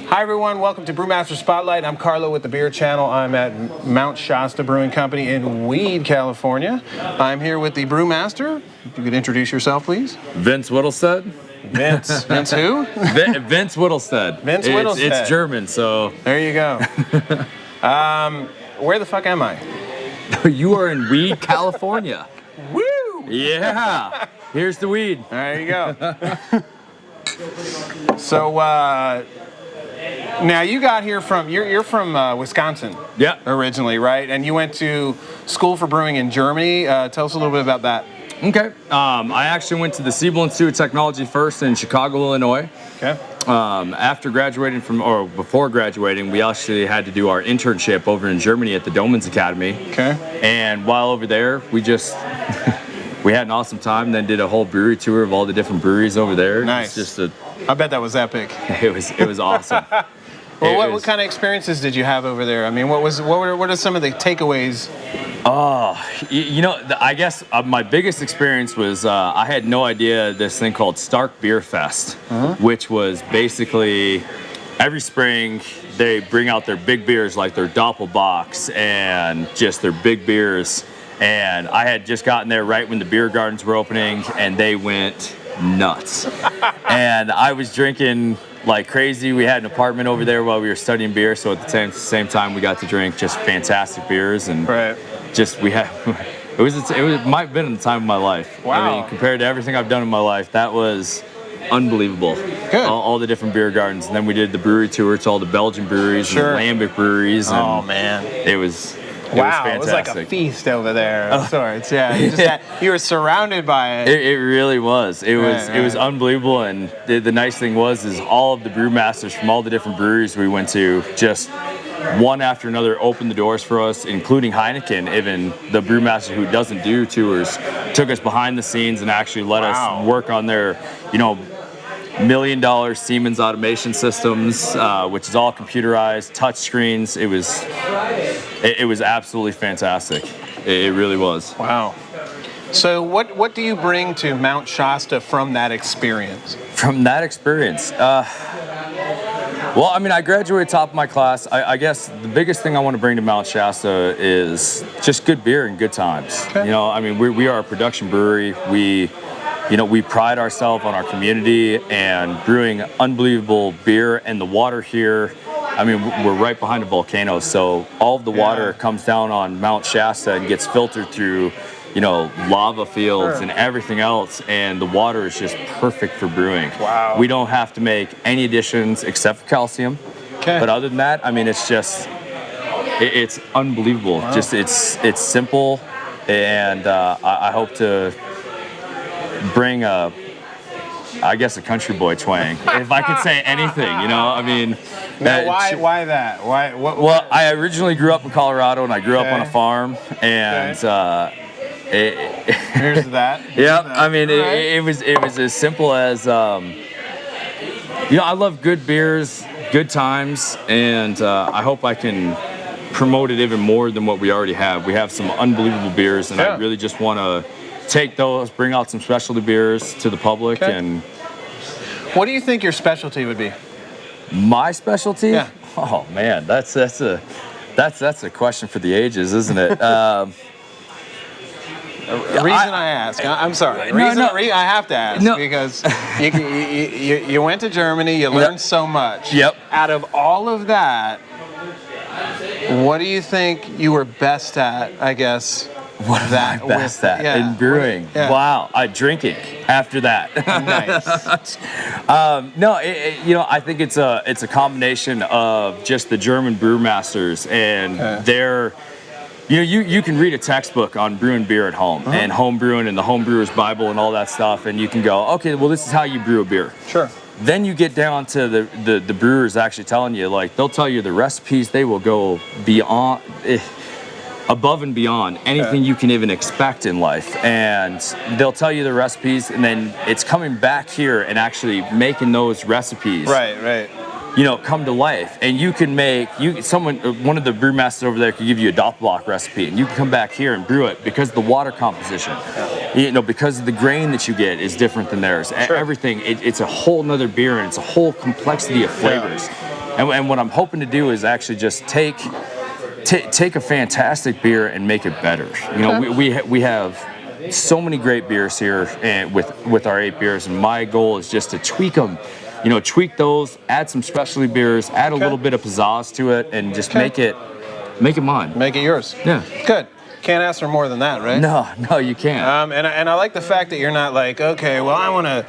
Hi everyone, welcome to Brewmaster Spotlight. I'm Carlo with the Beer Channel. I'm at Mount Shasta Brewing Company in Weed, California. I'm here with the Brewmaster. If you could introduce yourself, please. Vince Whittlestead. Vince. Vince who? Vince Whittlestead. Vince Whittlestead. It's German, so. There you go. Where the fuck am I? You are in Weed, California. Woo! Yeah. Here's the weed. There you go. So, now you got here from, you're from Wisconsin. Yeah. Originally, right? And you went to school for brewing in Germany. Tell us a little bit about that. Okay. I actually went to the Siebel Institute of Technology first in Chicago, Illinois. Okay. After graduating or before graduating, we actually had to do our internship over in Germany at the Domans Academy. Okay. And while over there, we just, we had an awesome time, then did a whole brewery tour of all the different breweries over there. Nice. It's just I bet that was epic. It was awesome. Well, what kind of experiences did you have over there? I mean, what are some of the takeaways? I guess my biggest experience was I had no idea this thing called Stark Beer Fest, which was basically every spring they bring out their big beers like their Doppelbocks and just their big beers. And I had just gotten there right when the beer gardens were opening, and they went nuts. And I was drinking like crazy. We had an apartment over there while we were studying beer, so at the same time we got to drink just fantastic beers, and just we had it might have been the time of my life. Wow. I mean, compared to everything I've done in my life, that was unbelievable. Good. All the different beer gardens, and then we did the brewery tour to all the Belgian breweries and the Lambic breweries. And oh man, it was. Wow, it was like a feast over there of sorts. Yeah, you were surrounded by it. It really was. It was unbelievable, and the nice thing is all of the brewmasters from all the different breweries we went to, just one after another, opened the doors for us, including Heineken. Even the brewmaster who doesn't do tours took us behind the scenes and actually let us work on their, $1 million Siemens automation systems, which is all computerized, touch screens. It was absolutely fantastic. It really was. Wow. So what do you bring to Mount Shasta from that experience? From that experience? Well, I mean, I graduated top of my class. I guess the biggest thing I want to bring to Mount Shasta is just good beer and good times. Okay. I mean, we are a production brewery. We pride ourselves on our community and brewing unbelievable beer, and the water here, I mean, we're right behind a volcano, so all of the water comes down on Mount Shasta and gets filtered through, lava fields and everything else, and the water is just perfect for brewing. Wow. We don't have to make any additions except for calcium. Okay. But other than that, I mean, it's just, it's unbelievable. Wow. Just, it's simple, and I hope to bring a country boy twang, if I could say anything, I mean. Now, why that? Well, I originally grew up in Colorado, and I grew up on a farm, and here's that. Yeah, I mean, it was as simple as I love good beers, good times, and I hope I can promote it even more than what we already have. We have some unbelievable beers, and I really just want to take those, bring out some specialty beers to the public. And what do you think your specialty would be? My specialty? Yeah. Oh man, that's a question for the ages, isn't it? reason I ask, I'm sorry. I have to ask because you went to Germany, you learned so much. Yep. Out of all of that, what do you think you were best at, I guess? What am I best at in brewing? Yeah. Wow, drinking after that. Nice. I think it's a combination of just the German brewmasters and their. You can read a textbook on brewing beer at home and home brewing and the home brewer's Bible and all that stuff, and you can go, okay, well, this is how you brew a beer. Sure. Then you get down to the brewers actually telling you, like, they'll tell you the recipes, they will go beyond, above and beyond anything you can even expect in life. And they'll tell you the recipes, and then it's coming back here and actually making those recipes. Right. Come to life. And you can one of the brewmasters over there could give you a Doppelbock recipe, and you can come back here and brew it because the water composition, because the grain that you get is different than theirs. Sure. Everything, it's a whole nother beer, and it's a whole complexity of flavors. And what I'm hoping to do is actually just take a fantastic beer and make it better. We have so many great beers here, and with our 8 beers, and my goal is just to tweak them. Tweak those, add some specialty beers, add a little bit of pizzazz to it, and just make it mine. Make it yours. Yeah. Good. Can't ask for more than that, right? No, you can't. And I like the fact that you're not like, okay, well, I want to,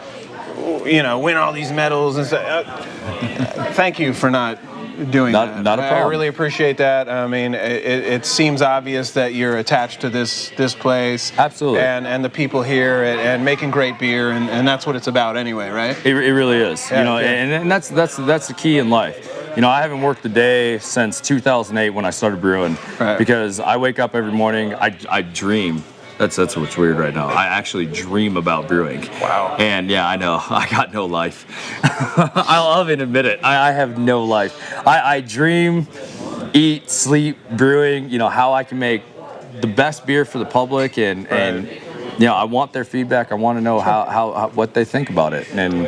win all these medals and stuff. Thank you for not doing that. Not a problem. I really appreciate that. I mean, it seems obvious that you're attached to this place. Absolutely. And the people here and making great beer, and that's what it's about anyway, right? It really is. And that's the key in life. I haven't worked a day since 2008 when I started brewing, because I wake up every morning, I dream. That's what's weird right now. I actually dream about brewing. Wow. And yeah, I know. I got no life. I'll even admit it. I have no life. I dream, eat, sleep, brewing, how I can make the best beer for the public, and I want their feedback. I want to know how what they think about it. And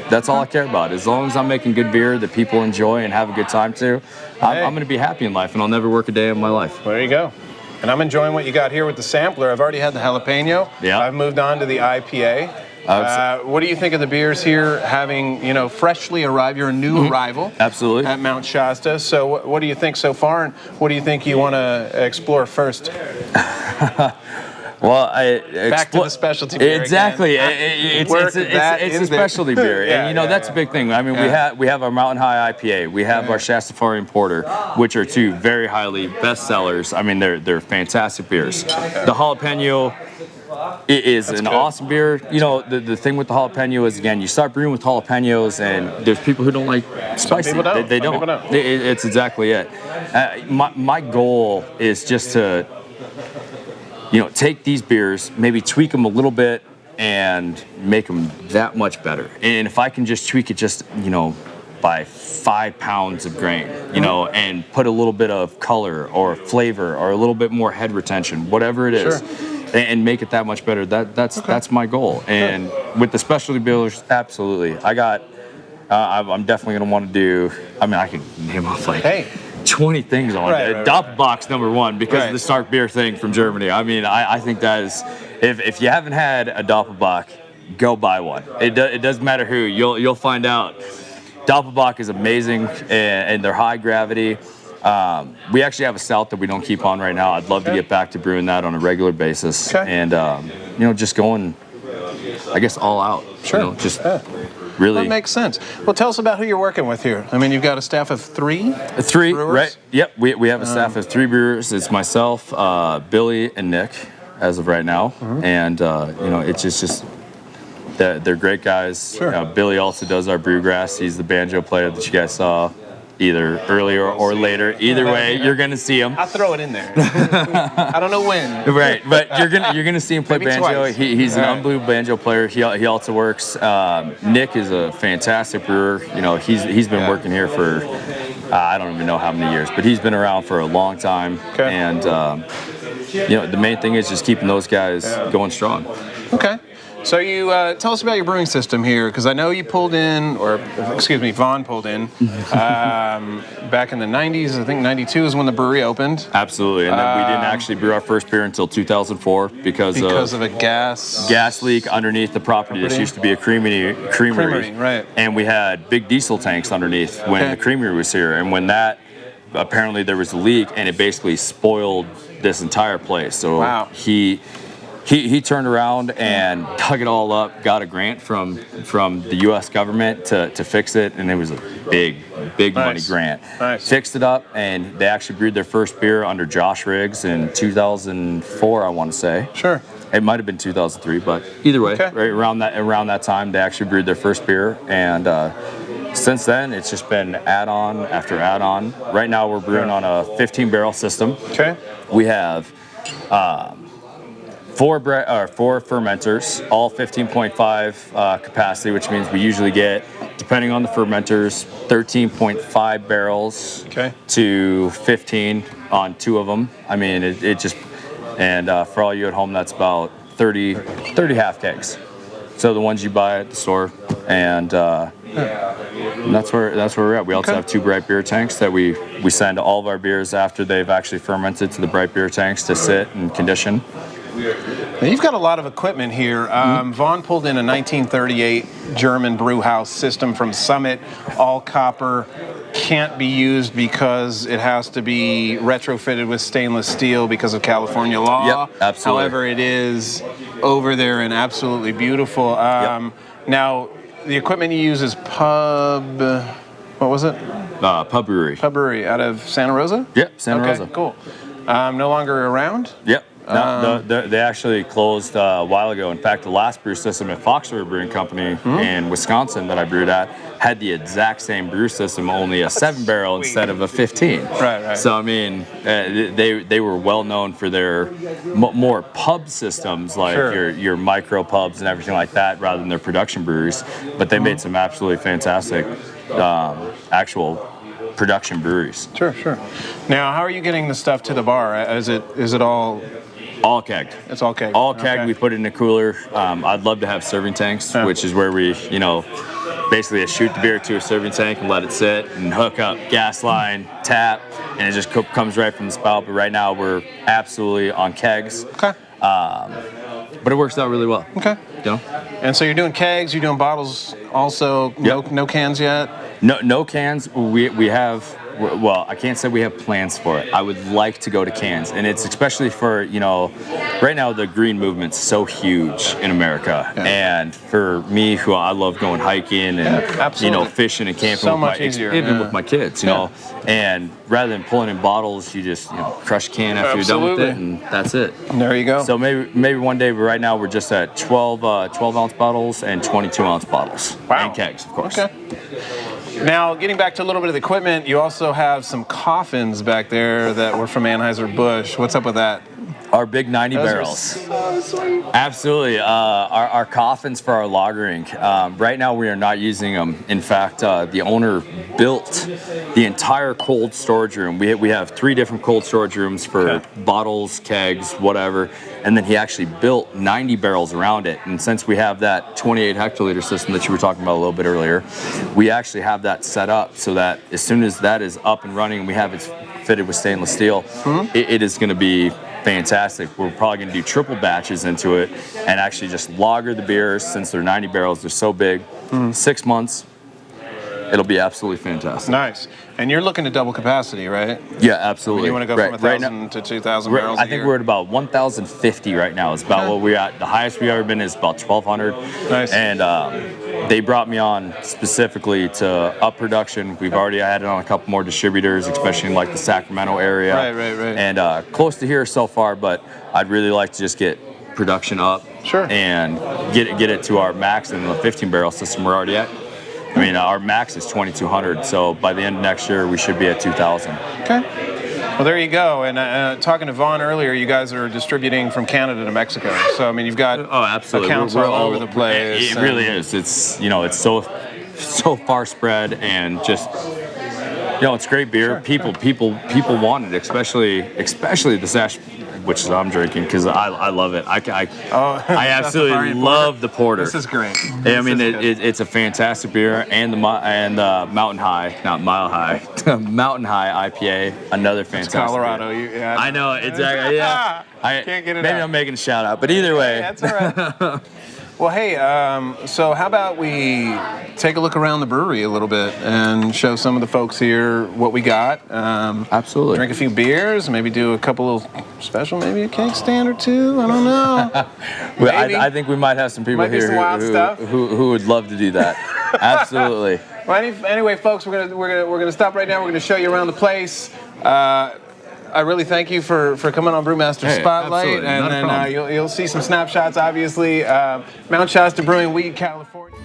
that's all I care about. As long as I'm making good beer that people enjoy and have a good time too, I'm going to be happy in life, and I'll never work a day in my life. There you go. And I'm enjoying what you got here with the sampler. I've already had the jalapeno. Yeah. I've moved on to the IPA. What do you think of the beers here, having freshly arrived? You're a new arrival. Absolutely. At Mount Shasta. So what do you think so far, and what do you think you want to explore first? Well, back to the specialty beer. Exactly. Again. It's a specialty beer, and that's a big thing. I mean, we have our Mountain High IPA, we have our Shastafarian Porter, which are 2 very highly best sellers. I mean, they're fantastic beers. The jalapeno is an awesome beer. The thing with the jalapeno is, again, you start brewing with jalapenos, and there's people who don't like spicy. Some people don't. They don't. It's exactly it. My goal is just to take these beers, maybe tweak them a little bit, and make them that much better. And if I can just tweak it just, by 5 pounds of grain, and put a little bit of color or flavor or a little bit more head retention, whatever it is, and make it that much better, that's my goal. And with the specialty beers, absolutely. I'm definitely going to want to do, I can name off 20 things on it. Doppelbock's number 1 because of the Stark beer thing from Germany. I think that is, if you haven't had a Doppelbock, go buy one. It doesn't matter who. You'll find out. Doppelbock is amazing, and they're high gravity. We actually have a stout that we don't keep on right now. I'd love to get back to brewing that on a regular basis, and just going, I guess, all out. Sure. Really. That makes sense. Well, tell us about who you're working with here. You've got a staff of 3? 3, brewers? right? Yep. We have a staff of 3 brewers. It's myself, Billy, and Nick, as of right now. And it's just they're great guys. Sure. Billy also does our brewgrass. He's the banjo player that you guys saw either earlier or later. Either way, you're gonna see him. I'll throw it in there. I don't know when. Right, but you're gonna see him play Maybe banjo. Twice. He's an unbelievable banjo player. He also works. Nick is a fantastic brewer. He's been working here for I don't even know how many years, but he's been around for a long time. And the main thing is just keeping those guys going strong. Okay. So you tell us about your brewing system here, because I know you pulled in, or excuse me, Vaughn pulled in back in the 90s. I think 92 is when the brewery opened. Absolutely, and then we didn't actually brew our first beer until 2004 because of a gas leak underneath the property. This used to be a creamery, right? And we had big diesel tanks underneath when the creamery was here, and when that apparently there was a leak, and it basically spoiled this entire place. So he turned around and dug it all up, got a grant from the U.S. government to fix it, and it was a big money grant. Nice. Fixed it up, and they actually brewed their first beer under Josh Riggs in 2004, I want to say. Sure. It might have been 2003, but either way, right around that time, they actually brewed their first beer, and since then, it's just been add-on after add-on. Right now, we're brewing on a 15-barrel system. Okay. We have four fermenters, all 15.5 capacity, which means we usually get, depending on the fermenters, 13.5 barrels to 15 on 2 of them. I mean, it just, and for all you at home, that's about 30 half kegs. So the ones you buy at the store, and that's where we're at. We also have 2 bright beer tanks that we send all of our beers after they've actually fermented to the bright beer tanks to sit and condition. Now you've got a lot of equipment here. Vaughn pulled in a 1938 German brew house system from Summit, all copper, can't be used because it has to be retrofitted with stainless steel because of California law. Yep, absolutely. However, it is over there and absolutely beautiful. Now, the equipment you use is Pub Brewery. Pub Brewery out of Santa Rosa? Yep, Santa Rosa. Cool. No longer around? Yep. No, they actually closed a while ago. In fact, the last brew system at Fox River Brewing Company in Wisconsin that I brewed at had the exact same brew system, only a 7-barrel instead of a 15. Right. So, I mean, they were well known for their more pub systems, like your micro pubs and everything like that, rather than their production breweries. But they made some absolutely fantastic actual production breweries. Sure. Now, how are you getting the stuff to the bar? Is it all kegged? It's all kegged. All kegged. We put it in a cooler. I'd love to have serving tanks, which is where we, basically shoot the beer to a serving tank and let it sit and hook up gas line, tap, and it just comes right from the spout. But right now we're absolutely on kegs. Okay. But it works out really well. Okay. And so you're doing kegs, you're doing bottles also. No cans yet? No cans. We have, well, I can't say we have plans for it. I would like to go to cans, and it's especially for, right now the green movement's so huge in America, and for me, who I love going hiking and fishing and camping, so much easier, even with my kids, and rather than pulling in bottles, you just crush a can after you're done with it, and that's it. And there you go. So maybe one day, but right now we're just at 12-ounce bottles and 22-ounce bottles. Wow. And kegs, of course. Okay. Now, getting back to a little bit of the equipment, you also have some coffins back there that were from Anheuser-Busch. What's up with that? Our big 90 Those barrels. So sweet. Absolutely. Our coffins for our lagering. Right now we are not using them. In fact, the owner built the entire cold storage room. We have 3 different cold storage rooms for bottles, kegs, whatever. And then he actually built 90 barrels around it. And since we have that 28 hectoliter system that you were talking about a little bit earlier, we actually have that set up so that as soon as that is up and running, we have it fitted with stainless steel, it is going to be fantastic. We're probably going to do triple batches into it and actually just lager the beers. Since they're 90 barrels, they're so big. 6 months, it'll be absolutely fantastic. Nice. And you're looking to double capacity, right? Yeah, absolutely. You want to go from 1,000 to 2,000 barrels I think we're at about 1,050 right now. It's about what we're at. The highest we've ever been is about 1,200. Nice. And they brought me on specifically to up production. We've already added on a couple more distributors, especially in like the Sacramento area. Right. And close to here so far, but I'd really like to just get production up and get it to our max in the 15-barrel system we're already at. I mean, our max is 2,200, so by the end of next year, we should be at 2,000. Okay. Well, there you go. And talking to Vaughn earlier, you guys are distributing from Canada to Mexico. So, I mean, you've got accounts all over the place. It really is. It's, it's so far spread, and just it's great beer. People want it, especially the Sash, which is I'm drinking because I love it. I absolutely love the porter. This is great. I mean, it's a fantastic beer, and the Mountain High, not Mile High, Mountain High IPA, another fantastic. It's Colorado. Beer. I know exactly. Yeah, I can't get it. Maybe out. I'm making a shout out, but either way, that's all right. Well, hey, so how about we take a look around the brewery a little bit and show some of the folks here what we got. Absolutely. Drink a few beers, maybe do a couple of special, maybe a cake stand or two. I don't know. I think we might have some people here who would love to do that. Absolutely. Well, anyway, folks, we're gonna stop right now. We're gonna show you around the place. I really thank you for coming on Brewmaster Spotlight, and then you'll see some snapshots, obviously. Mount Shasta Brewing, Weed, California.